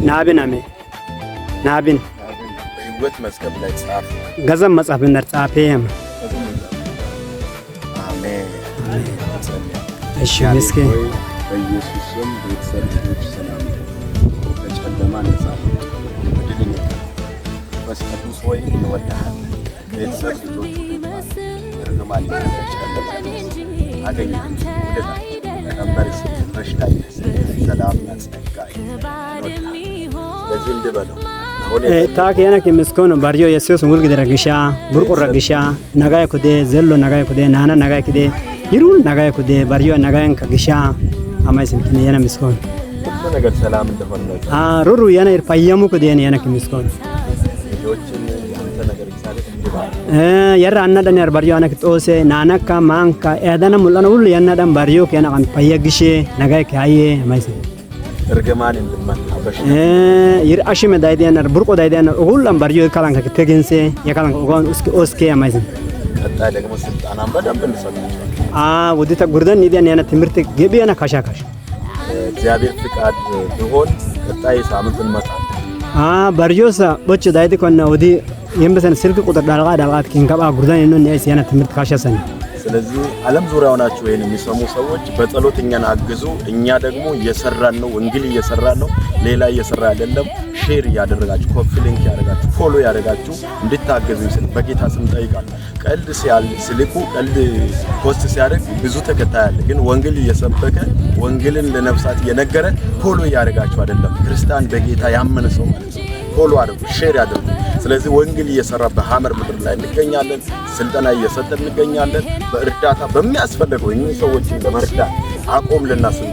ናብን አሜ ናብን ህይወት መዝገብ ላይ ጻፍ ገዘም መጽሐፍ እንደጻፈም አሜን። እሺ ምስኪን በኢየሱስ ስም ቤተሰቦች ሰላም በጨለማ ነፃ ወድልኝ በስቅዱስ ሆይ እንወዳለን። ቤተሰብ ልጆች ርግማን ጨለማ አገኘ ወደዛ ተቀበል በሽታይ ሰላም ነጸጋ ለዚህ እንደበለው ታከያና ከመስኮን ባሪዮ ኢየሱስ ሙልግ ደረግሻ ቡርቁ ረግሻ ነጋይ ኩዴ ዘሎ ነጋይ ኩዴ ናና ነጋይ ኩዴ ይሩል ነጋይ ኩዴ ባሪዮ ነጋይን ከግሻ አማይስን ከነያና መስኮን ሁሉ ነገር ሰላም እንደሆነ ሩሩ ያና ይርፋየሙ ኩዴ ያና ከመስኮን ልጆችን ያንተ ነገር ይሳለ ያራ አናዳን ያር ባሪዮ አና ከጦሴ ናናካ ማንካ ያዳና ሙላና ሁሉ ያናዳን ባሪዮ ከና ካን ፈየግሼ ነጋይ ከአየ አማይስን እርግማን እንደማታበሽ ይርአሽ መዳይደና ቡርቆ ዳይደና ሁሉም ባሪዮ ካላን ከከገንሴ የካላን ኦጋን ኦስኬ አማይስን ቀጣይ ደግሞ ስልጣናን በደንብ እንሰጣለን። ወዲታ ጉርደን ይዲያን ያና ትምርት ገቢያና ካሻካሽ እግዚአብሔር ፍቃድ ቢሆን ቀጣይ ሳምንት እንመጣለን። ባሪዮሳ ወጭ ዳይደ ኮና ወዲ የምበሰን ስልክ ቁጥር ዳልቃት ኪንካባ ጉርደን ነው ያስ ያና ትምርት ካሻሰን ስለዚህ ዓለም ዙሪያ ሆናችሁ ይሄን የሚሰሙ ሰዎች በጸሎት እኛን አግዙ። እኛ ደግሞ እየሰራን ነው፣ ወንጌል እየሰራን ነው። ሌላ እየሰራ አይደለም። ሼር ያደረጋችሁ፣ ኮፒ ሊንክ ያደረጋችሁ፣ ፎሎ ያደረጋችሁ እንድታገዙ ስል በጌታ ስም ጠይቃለሁ። ቀልድ ሲልኩ ቀልድ ፖስት ሲያደርግ ብዙ ተከታይ አለ፣ ግን ወንጌል እየሰበከ ወንጌልን ለነፍሳት እየነገረ ፎሎ ያደረጋችሁ አይደለም። ክርስቲያን በጌታ ያመነ ሰው ማለት ነው። ፎሎ አድርጉ፣ ሼር ያድርጉ። ስለዚህ ወንጌል እየሰራ በሐመር ምድር ላይ እንገኛለን። ስልጠና እየሰጠን እንገኛለን። በእርዳታ በሚያስፈልገው እኚህ ሰዎችን ለመርዳት አቆም ልናስብ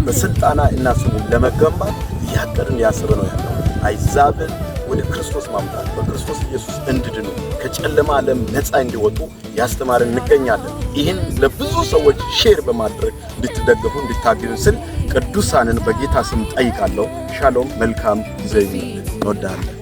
በስልጣና እናስብ ለመገንባት ያቀርን ያስበነው ያለው አይዛብን ወደ ክርስቶስ ማምጣት በክርስቶስ ኢየሱስ እንድድኑ ከጨለማ ዓለም ነፃ እንዲወጡ ያስተማርን እንገኛለን። ይህን ለብዙ ሰዎች ሼር በማድረግ እንድትደገፉ እንድታግዙ ስል ቅዱሳንን በጌታ ስም ጠይቃለሁ። ሻሎም። መልካም ጊዜ እንወዳለን።